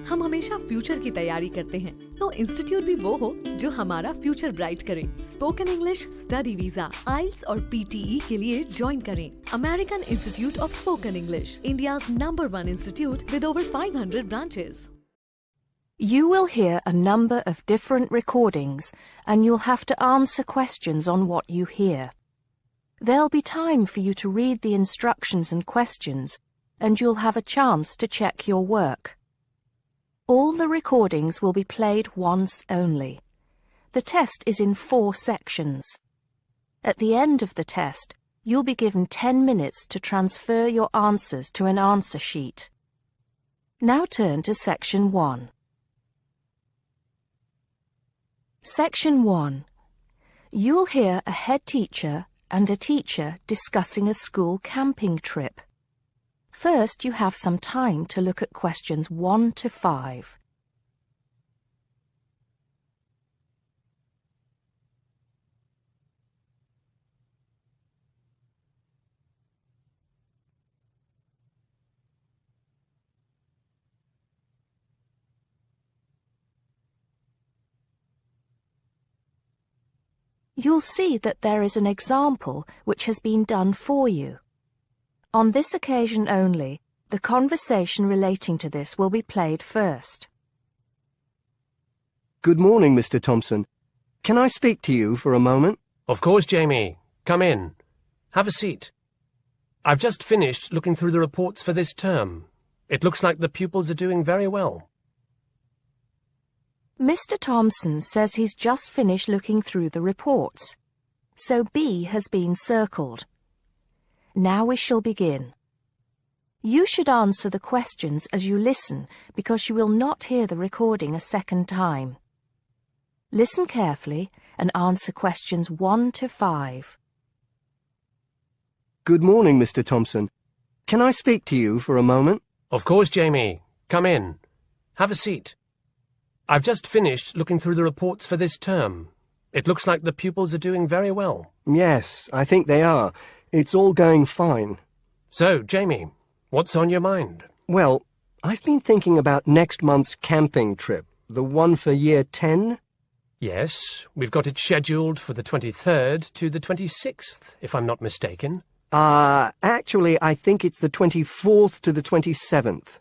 हम हमेशा फ्यूचर की तैयारी करते हैं, तो इंस्टीट्यूट भी वो हो जो हमारा फ्यूचर ब्राइट करे। Spoken English study visa, IELTS और PTE के लिए ज्वाइन करें। American institute of spoken English, India's #1 institute with over 500 branches. You will hear a number of different recordings and you'll have to answer questions on what you hear. There'll be time for you to read the instructions and questions, and you'll have a chance to check your work. All the recordings will be played once only. The test is in 4 sections. At the end of the test, you'll be given 10 minutes to transfer your answers to an answer sheet. Now turn to Section 1. Section 1. You'll hear a head teacher and a teacher discussing a school camping trip. First, you have some time to look at questions 1 to 5. You'll see that there is an example which has been done for you. On this occasion only, the conversation relating to this will be played first. Good morning, Mr. Thompson. Can I speak to you for a moment? Of course, Jamie. Come in. Have a seat. I've just finished looking through the reports for this term. It looks like the pupils are doing very well. Mr. Thompson says he's just finished looking through the reports, so B has been circled. Now we shall begin. You should answer the questions as you listen because you will not hear the recording a second time. Listen carefully and answer questions 1 to 5. Good morning, Mr. Thompson. Can I speak to you for a moment? Of course, Jamie. Come in. Have a seat. I've just finished looking through the reports for this term. It looks like the pupils are doing very well. Yes, I think they are. It's all going fine. So, Jamie, what's on your mind? Well, I've been thinking about next month's camping trip, the one for Year 10. Yes, we've got it scheduled for the 23rd to the 26th, if I'm not mistaken. Actually, I think it's the 24th to the 27th.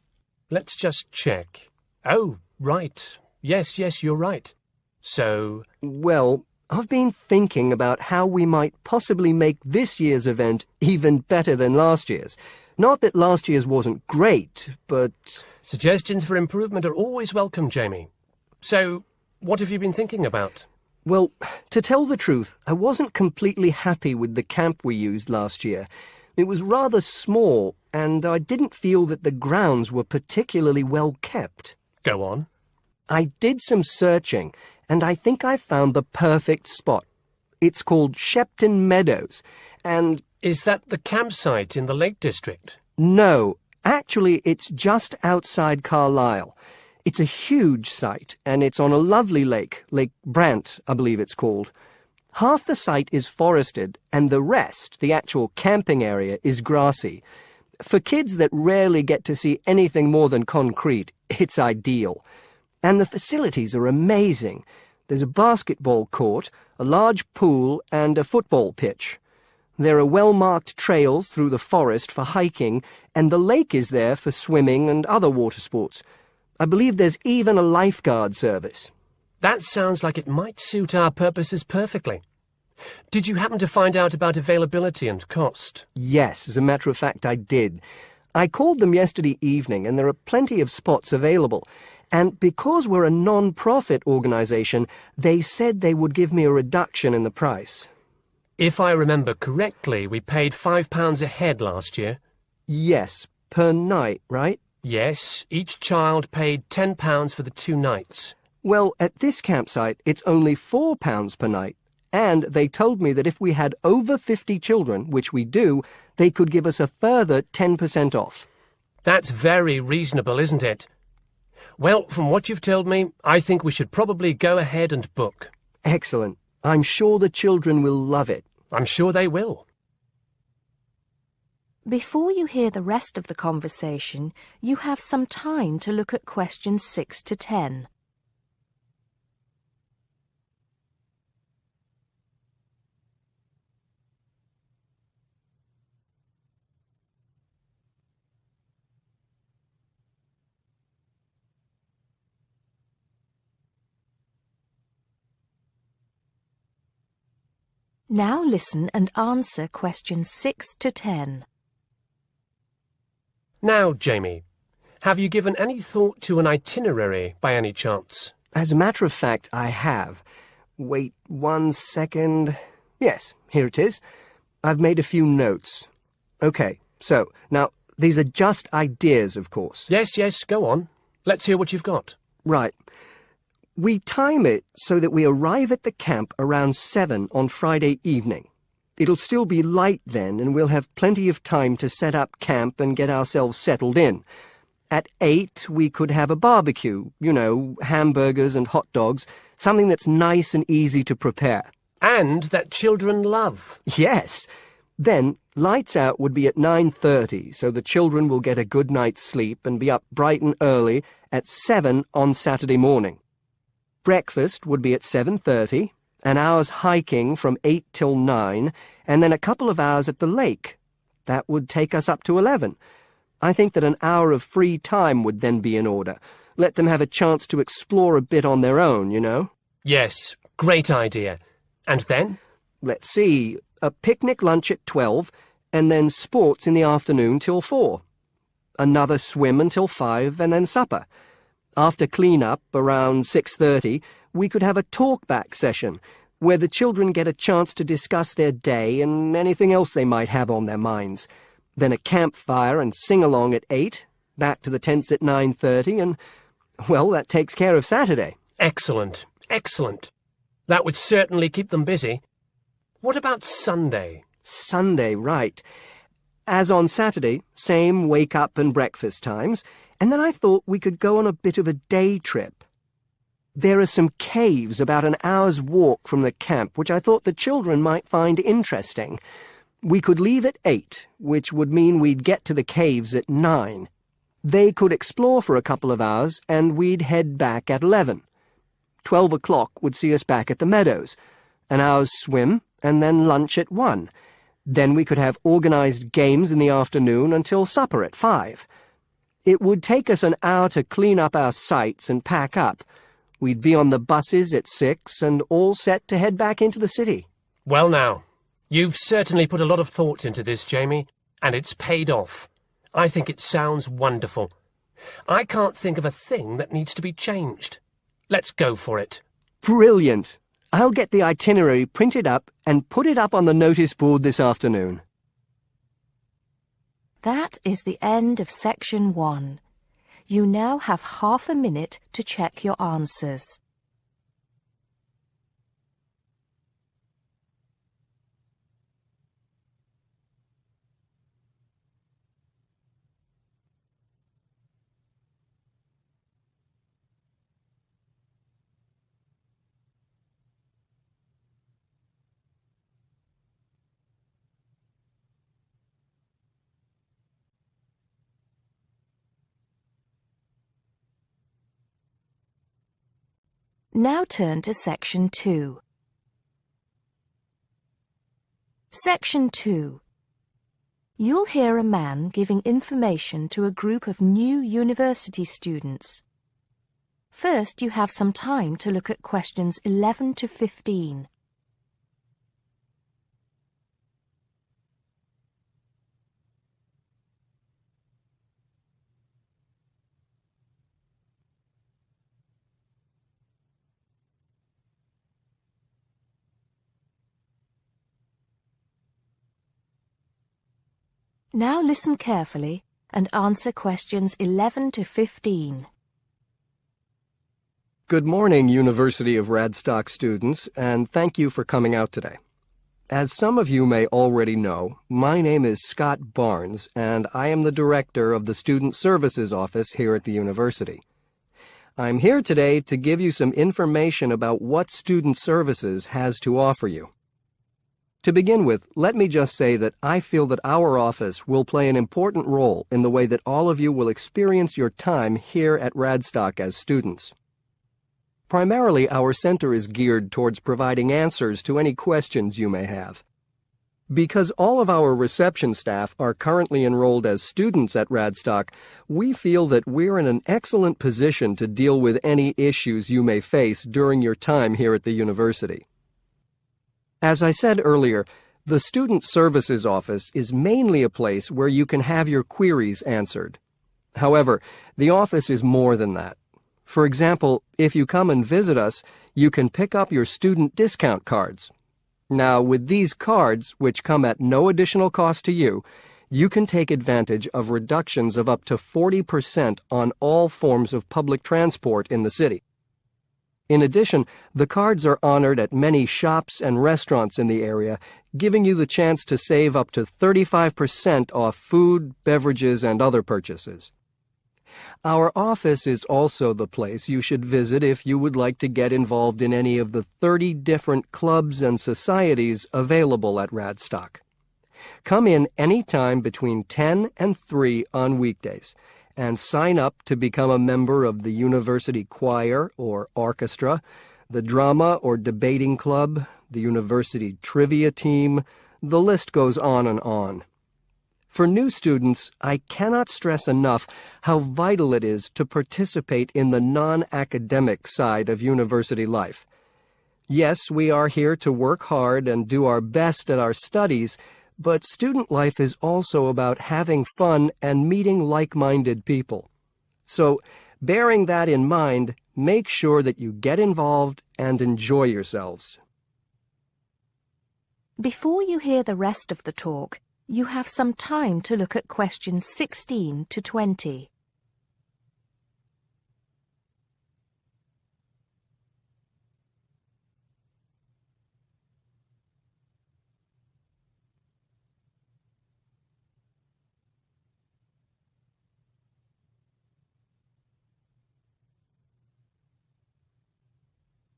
Let's just check. Oh, right. Yes, you're right. So... Well, I've been thinking about how we might possibly make this year's event even better than last year's. Not that last year's wasn't great, but... Suggestions for improvement are always welcome, Jamie. So, what have you been thinking about? Well, to tell the truth, I wasn't completely happy with the camp we used last year. It was rather small, and I didn't feel that the grounds were particularly well kept. Go on. I did some searching, and I think I found the perfect spot. It's called Shepton Meadows, and... Is that the campsite in the Lake District? No, actually it's just outside Carlisle. It's a huge site, and it's on a lovely lake, Lake Brant, I believe it's called. Half the site is forested, and the rest, the actual camping area, is grassy. For kids that rarely get to see anything more than concrete, it's ideal. And the facilities are amazing. There's a basketball court, a large pool, and a football pitch. There are well-marked trails through the forest for hiking, and the lake is there for swimming and other water sports. I believe there's even a lifeguard service. That sounds like it might suit our purposes perfectly. Did you happen to find out about availability and cost? Yes, as a matter of fact, I did. I called them yesterday evening, and there are plenty of spots available. And because we're a non-profit organisation, they said they would give me a reduction in the price. If I remember correctly, we paid £5 a head last year. Yes, per night, right? Yes, each child paid £10 for the 2 nights. Well, at this campsite, it's only £4 per night. And they told me that if we had over 50 children, which we do, they could give us a further 10% off. That's very reasonable, isn't it? Well, from what you've told me, I think we should probably go ahead and book. Excellent. I'm sure the children will love it. I'm sure they will. Before you hear the rest of the conversation, you have some time to look at questions 6 to 10. Now listen and answer questions 6 to 10. Now, Jamie, have you given any thought to an itinerary by any chance? As a matter of fact, I have. Wait 1 second. Yes, here it is. I've made a few notes. Okay, so, now, these are just ideas, of course. Yes, go on. Let's hear what you've got. Right. We time it so that we arrive at the camp around 7 on Friday evening. It'll still be light then, and we'll have plenty of time to set up camp and get ourselves settled in. At 8, we could have a barbecue, you know, hamburgers and hot dogs, something that's nice and easy to prepare. And that children love. Yes. Then, lights out would be at 9:30, so the children will get a good night's sleep and be up bright and early at 7 on Saturday morning. Breakfast would be at 7:30, an hour's hiking from 8 till 9, and then a couple of hours at the lake. That would take us up to 11. I think that an hour of free time would then be in order. Let them have a chance to explore a bit on their own, you know? Yes, great idea. And then? Let's see, a picnic lunch at 12, and then sports in the afternoon till 4. Another swim until 5, and then supper. After clean-up, around 6:30, we could have a talk-back session, where the children get a chance to discuss their day and anything else they might have on their minds. Then a campfire and sing-along at 8, back to the tents at 9:30, and, well, that takes care of Saturday. Excellent, excellent. That would certainly keep them busy. What about Sunday? Sunday, right. As on Saturday, same wake-up and breakfast times, and then I thought we could go on a bit of a day trip. There are some caves about an hour's walk from the camp, which I thought the children might find interesting. We could leave at 8, which would mean we'd get to the caves at 9. They could explore for a couple of hours, and we'd head back at 11. 12 o'clock would see us back at the meadows. An hour's swim, and then lunch at 1. Then we could have organised games in the afternoon until supper at 5. It would take us an hour to clean up our sites and pack up. We'd be on the buses at 6 and all set to head back into the city. Well now, you've certainly put a lot of thought into this, Jamie, and it's paid off. I think it sounds wonderful. I can't think of a thing that needs to be changed. Let's go for it. Brilliant. I'll get the itinerary printed up and put it up on the notice board this afternoon. That is the end of section 1. You now have half a minute to check your answers. Now turn to Section 2. Section 2. You'll hear a man giving information to a group of new university students. First, you have some time to look at questions 11 to 15. Now listen carefully and answer questions 11 to 15. Good morning, University of Radstock students, and thank you for coming out today. As some of you may already know, my name is Scott Barnes, and I am the director of the Student Services Office here at the university. I'm here today to give you some information about what Student Services has to offer you. To begin with, let me just say that I feel that our office will play an important role in the way that all of you will experience your time here at Radstock as students. Primarily, our center is geared towards providing answers to any questions you may have. Because all of our reception staff are currently enrolled as students at Radstock, we feel that we're in an excellent position to deal with any issues you may face during your time here at the university. As I said earlier, the Student Services Office is mainly a place where you can have your queries answered. However, the office is more than that. For example, if you come and visit us, you can pick up your student discount cards. Now, with these cards, which come at no additional cost to you, you can take advantage of reductions of up to 40% on all forms of public transport in the city. In addition, the cards are honored at many shops and restaurants in the area, giving you the chance to save up to 35% off food, beverages, and other purchases. Our office is also the place you should visit if you would like to get involved in any of the 30 different clubs and societies available at Radstock. Come in any time between 10 and 3 on weekdays, and sign up to become a member of the university choir or orchestra, the drama or debating club, the university trivia team. The list goes on and on. For new students, I cannot stress enough how vital it is to participate in the non-academic side of university life. Yes, we are here to work hard and do our best at our studies, but student life is also about having fun and meeting like-minded people. So, bearing that in mind, make sure that you get involved and enjoy yourselves. Before you hear the rest of the talk, you have some time to look at questions 16 to 20.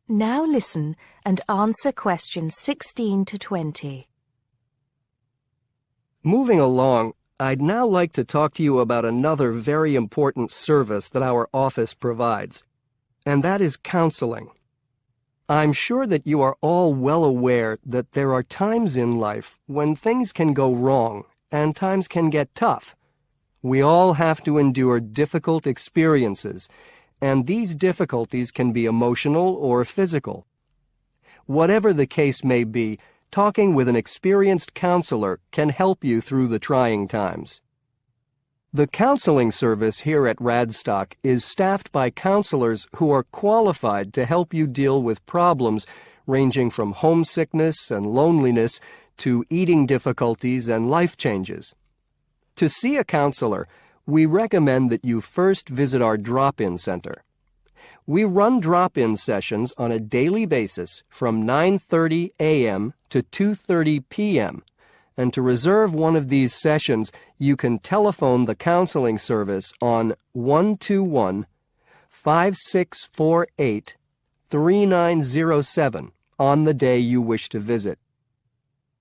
Now listen and answer questions 16 to 20. Moving along, I'd now like to talk to you about another very important service that our office provides, and that is counseling. I'm sure that you are all well aware that there are times in life when things can go wrong and times can get tough. We all have to endure difficult experiences, and these difficulties can be emotional or physical. Whatever the case may be, talking with an experienced counselor can help you through the trying times. The counseling service here at Radstock is staffed by counselors who are qualified to help you deal with problems ranging from homesickness and loneliness to eating difficulties and life changes. To see a counselor, we recommend that you first visit our drop-in center. We run drop-in sessions on a daily basis from 9:30 a.m. to 2:30 p.m., and to reserve one of these sessions, you can telephone the counseling service on 121-5648-3907 on the day you wish to visit.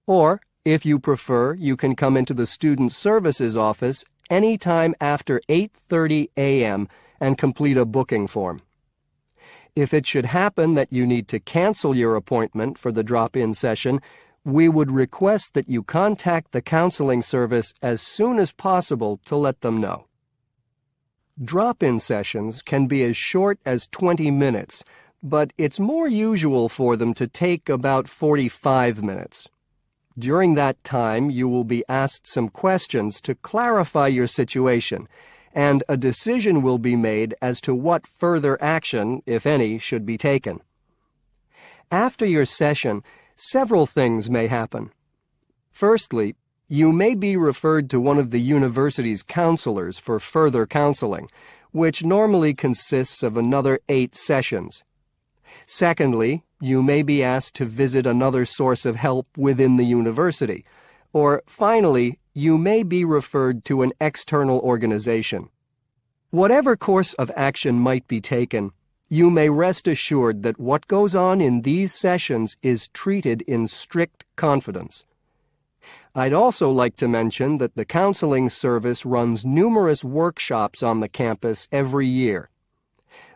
Or, if you prefer, you can come into the Student Services Office anytime after 8:30 a.m. and complete a booking form. If it should happen that you need to cancel your appointment for the drop-in session, we would request that you contact the counseling service as soon as possible to let them know. Drop-in sessions can be as short as 20 minutes, but it's more usual for them to take about 45 minutes. During that time, you will be asked some questions to clarify your situation, and a decision will be made as to what further action, if any, should be taken. After your session, several things may happen. Firstly, you may be referred to one of the university's counselors for further counseling, which normally consists of another 8 sessions. Secondly, you may be asked to visit another source of help within the university. Or, finally, you may be referred to an external organization. Whatever course of action might be taken, You may rest assured that what goes on in these sessions is treated in strict confidence. I'd also like to mention that the counseling service runs numerous workshops on the campus every year.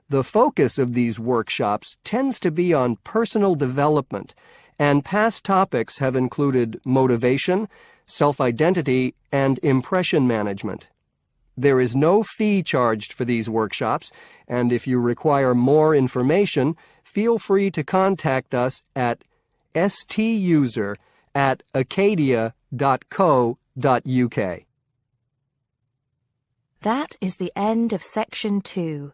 The focus of these workshops tends to be on personal development, and past topics have included motivation, self-identity, and impression management. There is no fee charged for these workshops, and if you require more information, feel free to contact us at stuser@acadia.co.uk. That is the end of Section 2.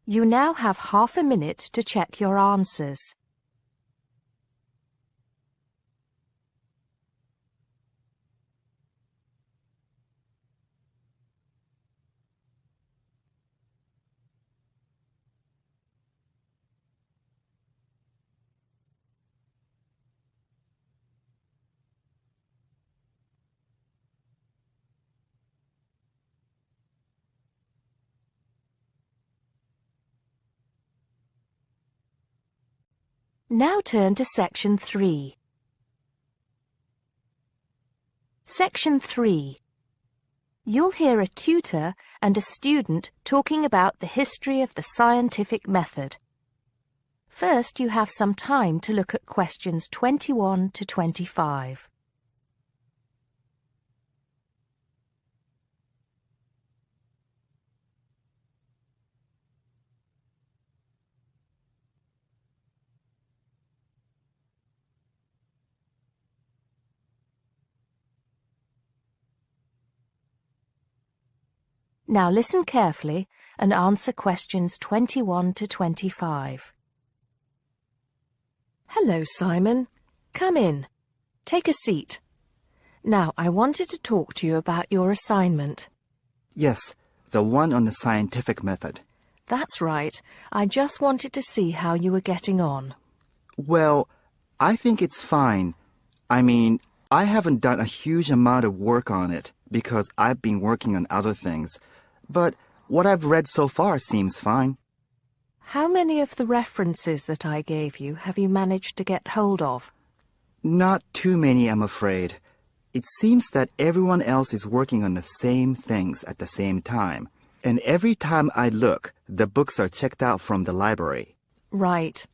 You now have half a minute to check your answers. Now turn to Section 3. Section 3. You'll hear a tutor and a student talking about the history of the scientific method. First, you have some time to look at questions 21 to 25. Now listen carefully and answer questions 21 to 25. Hello, Simon. Come in. Take a seat. Now, I wanted to talk to you about your assignment. Yes, the one on the scientific method. That's right. I just wanted to see how you were getting on. Well, I think it's fine. I mean, I haven't done a huge amount of work on it because I've been working on other things. But what I've read so far seems fine. How many of the references that I gave you have you managed to get hold of? Not too many, I'm afraid. It seems that everyone else is working on the same things at the same time. And every time I look, the books are checked out from the library. Right.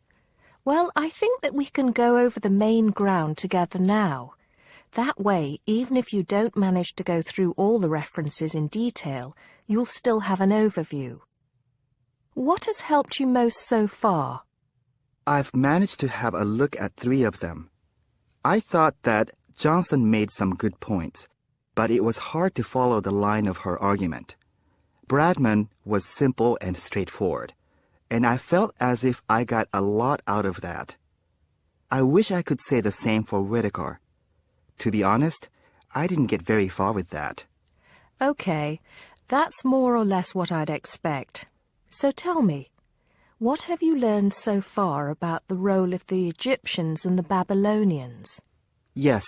Well, I think that we can go over the main ground together now. That way, even if you don't manage to go through all the references in detail, you'll still have an overview. What has helped you most so far? I've managed to have a look at 3 of them. I thought that Johnson made some good points, but it was hard to follow the line of her argument. Bradman was simple and straightforward, and I felt as if I got a lot out of that. I wish I could say the same for Whittaker. To be honest, I didn't get very far with that. Okay, that's more or less what I'd expect. So tell me, what have you learned so far about the role of the Egyptians and the Babylonians? Yes.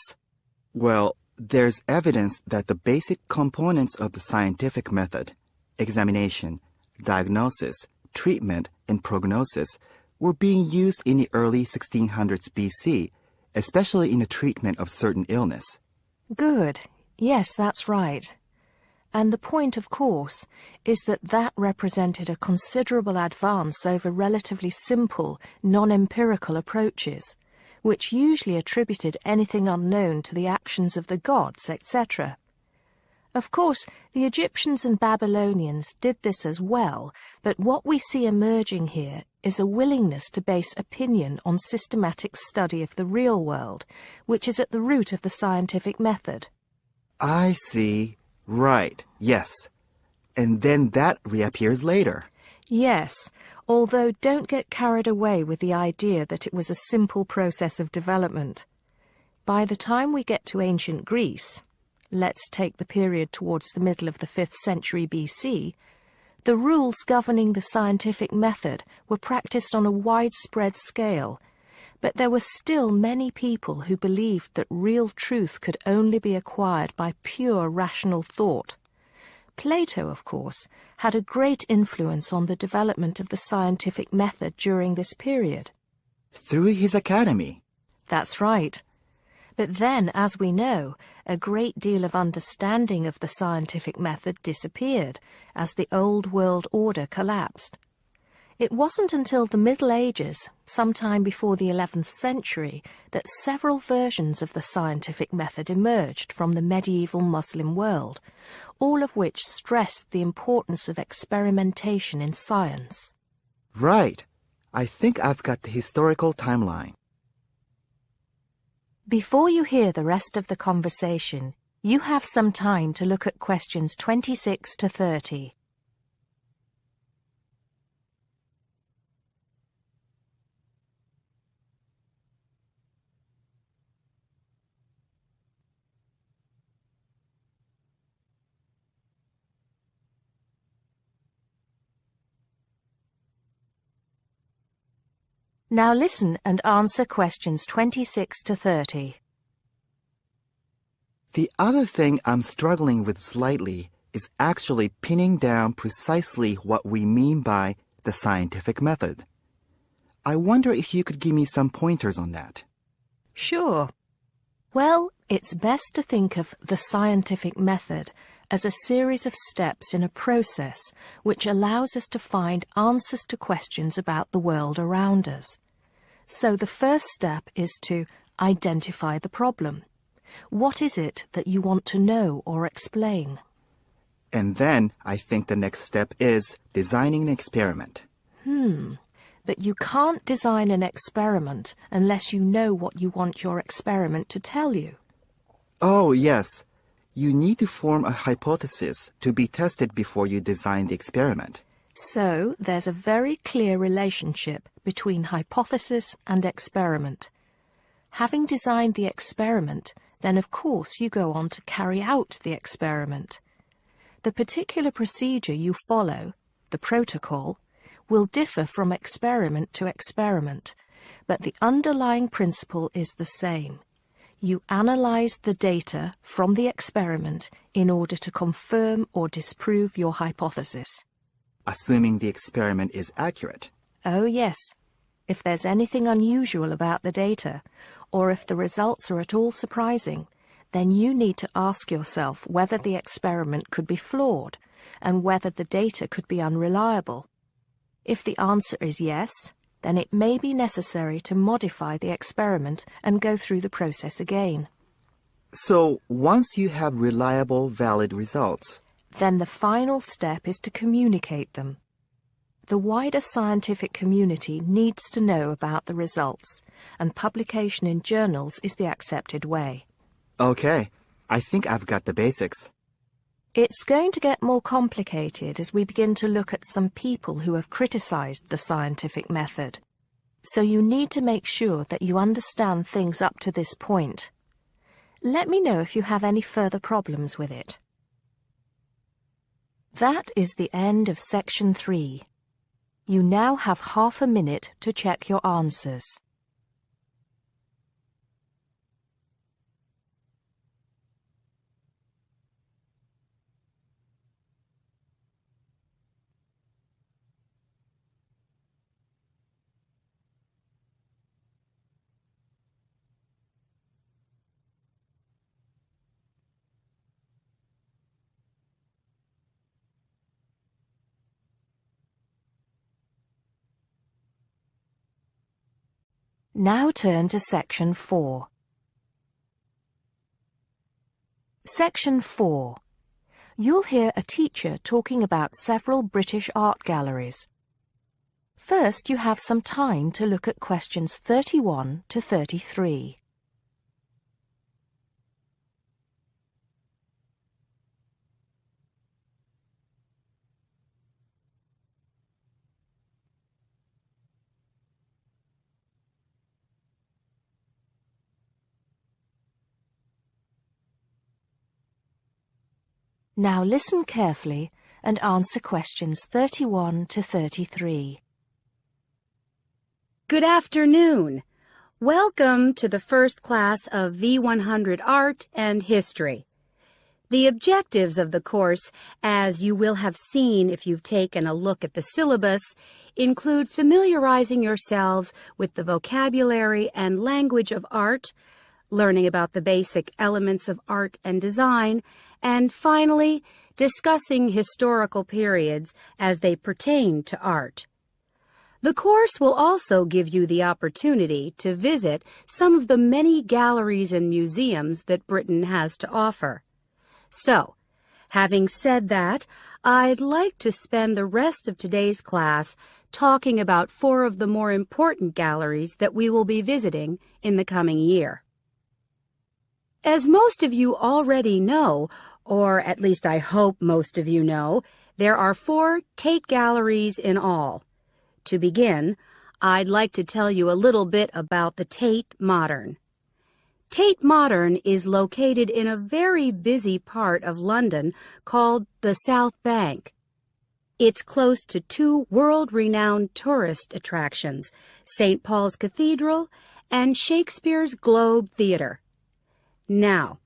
Well, there's evidence that the basic components of the scientific method, examination, diagnosis, treatment, and prognosis, were being used in the early 1600s BC, especially in the treatment of certain illness. Good. Yes, that's right. And the point, of course, is that that represented a considerable advance over relatively simple, non-empirical approaches, which usually attributed anything unknown to the actions of the gods, etc. Of course, the Egyptians and Babylonians did this as well, but what we see emerging here is a willingness to base opinion on systematic study of the real world, which is at the root of the scientific method. I see. Right, yes. And then that reappears later. Yes, although don't get carried away with the idea that it was a simple process of development. By the time we get to ancient Greece, let's take the period towards the middle of the 5th century BC, the rules governing the scientific method were practiced on a widespread scale, but there were still many people who believed that real truth could only be acquired by pure rational thought. Plato, of course, had a great influence on the development of the scientific method during this period. Through his academy. That's right. But then, as we know, a great deal of understanding of the scientific method disappeared as the old world order collapsed. It wasn't until the Middle Ages, sometime before the 11th century, that several versions of the scientific method emerged from the medieval Muslim world, all of which stressed the importance of experimentation in science. Right. I think I've got the historical timeline. Before you hear the rest of the conversation, you have some time to look at questions 26 to 30. Now listen and answer questions 26 to 30. The other thing I'm struggling with slightly is actually pinning down precisely what we mean by the scientific method. I wonder if you could give me some pointers on that. Sure. Well, it's best to think of the scientific method as a series of steps in a process which allows us to find answers to questions about the world around us. So the first step is to identify the problem. What is it that you want to know or explain? And then I think the next step is designing an experiment. But you can't design an experiment unless you know what you want your experiment to tell you. Oh, yes. You need to form a hypothesis to be tested before you design the experiment. So there's a very clear relationship between hypothesis and experiment. Having designed the experiment, then of course you go on to carry out the experiment. The particular procedure you follow, the protocol, will differ from experiment to experiment, but the underlying principle is the same. You analyze the data from the experiment in order to confirm or disprove your hypothesis. Assuming the experiment is accurate. Oh yes. If there's anything unusual about the data, or if the results are at all surprising, then you need to ask yourself whether the experiment could be flawed and whether the data could be unreliable. If the answer is yes, then it may be necessary to modify the experiment and go through the process again. So, once you have reliable, valid results, then the final step is to communicate them. The wider scientific community needs to know about the results, and publication in journals is the accepted way. Okay, I think I've got the basics. It's going to get more complicated as we begin to look at some people who have criticized the scientific method. So you need to make sure that you understand things up to this point. Let me know if you have any further problems with it. That is the end of section 3. You now have half a minute to check your answers. Now turn to Section 4. Section 4. You'll hear a teacher talking about several British art galleries. First, you have some time to look at questions 31 to 33. Now listen carefully and answer questions 31 to 33. Good afternoon. Welcome to the first class of V100 Art and History. The objectives of the course, as you will have seen if you've taken a look at the syllabus, include familiarizing yourselves with the vocabulary and language of art, learning about the basic elements of art and design, and finally, discussing historical periods as they pertain to art. The course will also give you the opportunity to visit some of the many galleries and museums that Britain has to offer. So, having said that, I'd like to spend the rest of today's class talking about 4 of the more important galleries that we will be visiting in the coming year. As most of you already know, or at least I hope most of you know, there are 4 Tate galleries in all. To begin, I'd like to tell you a little bit about the Tate Modern. Tate Modern is located in a very busy part of London called the South Bank. It's close to 2 world-renowned tourist attractions, St. Paul's Cathedral and Shakespeare's Globe Theatre. Now,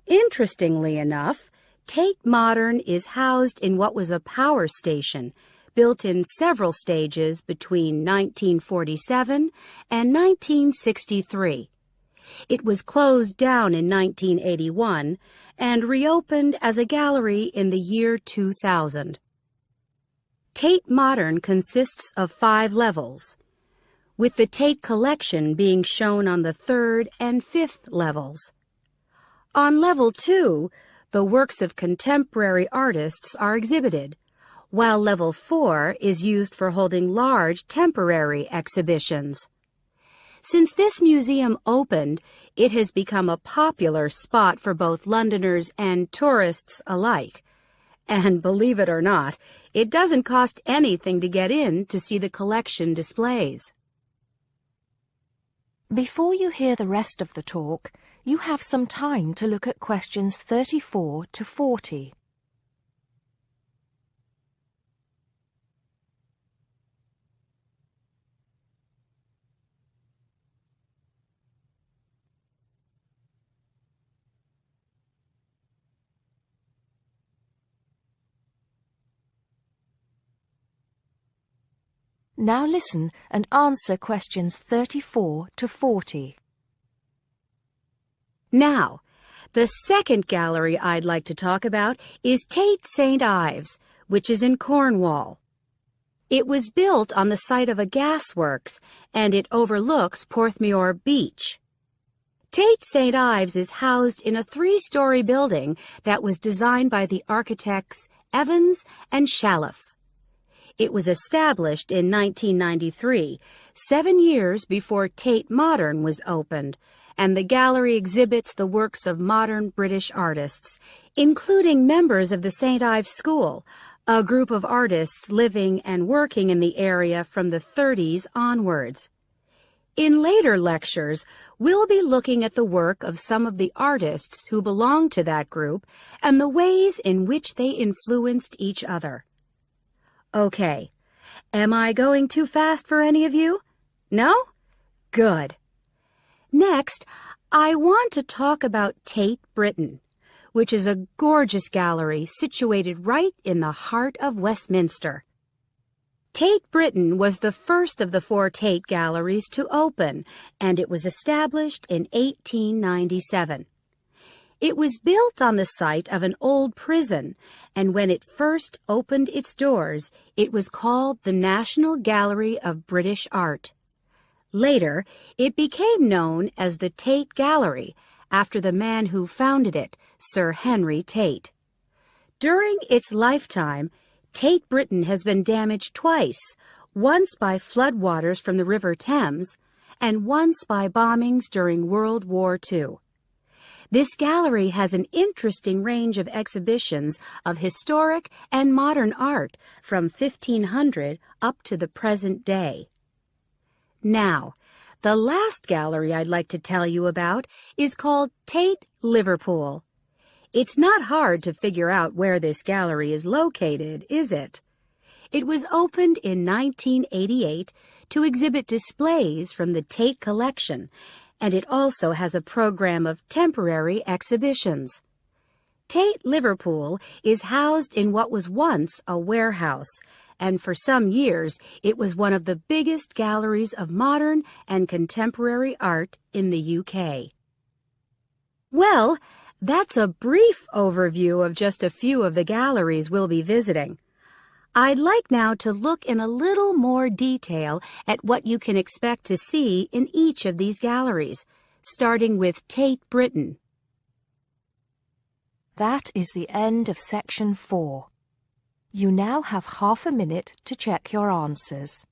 interestingly enough, Tate Modern is housed in what was a power station, built in several stages between 1947 and 1963. It was closed down in 1981 and reopened as a gallery in the year 2000. Tate Modern consists of 5 levels, with the Tate collection being shown on the 3rd and 5th levels. On level 2, the works of contemporary artists are exhibited, while level 4 is used for holding large temporary exhibitions. Since this museum opened, it has become a popular spot for both Londoners and tourists alike. And believe it or not, it doesn't cost anything to get in to see the collection displays. Before you hear the rest of the talk, you have some time to look at questions 34 to 40. Now listen and answer questions 34 to 40. Now, the second gallery I'd like to talk about is Tate St. Ives, which is in Cornwall. It was built on the site of a gasworks, and it overlooks Porthmeor Beach. Tate St. Ives is housed in a 3-story building that was designed by the architects Evans and Shalliff. It was established in 1993, 7 years before Tate Modern was opened, and the gallery exhibits the works of modern British artists, including members of the St. Ives School, a group of artists living and working in the area from the 30s onwards. In later lectures, we'll be looking at the work of some of the artists who belong to that group and the ways in which they influenced each other. Okay, am I going too fast for any of you? No? Good. Next, I want to talk about Tate Britain, which is a gorgeous gallery situated right in the heart of Westminster. Tate Britain was the first of the 4 Tate galleries to open, and it was established in 1897. It was built on the site of an old prison, and when it first opened its doors, it was called the National Gallery of British Art. Later, it became known as the Tate Gallery, after the man who founded it, Sir Henry Tate. During its lifetime, Tate Britain has been damaged twice, once by floodwaters from the River Thames, and once by bombings during World War II. This gallery has an interesting range of exhibitions of historic and modern art from 1500 up to the present day. Now, the last gallery I'd like to tell you about is called Tate Liverpool. It's not hard to figure out where this gallery is located, is it? It was opened in 1988 to exhibit displays from the Tate collection, and it also has a program of temporary exhibitions. Tate Liverpool is housed in what was once a warehouse, and for some years it was one of the biggest galleries of modern and contemporary art in the UK. Well, that's a brief overview of just a few of the galleries we'll be visiting. I'd like now to look in a little more detail at what you can expect to see in each of these galleries, starting with Tate Britain. That is the end of section 4. You now have half a minute to check your answers.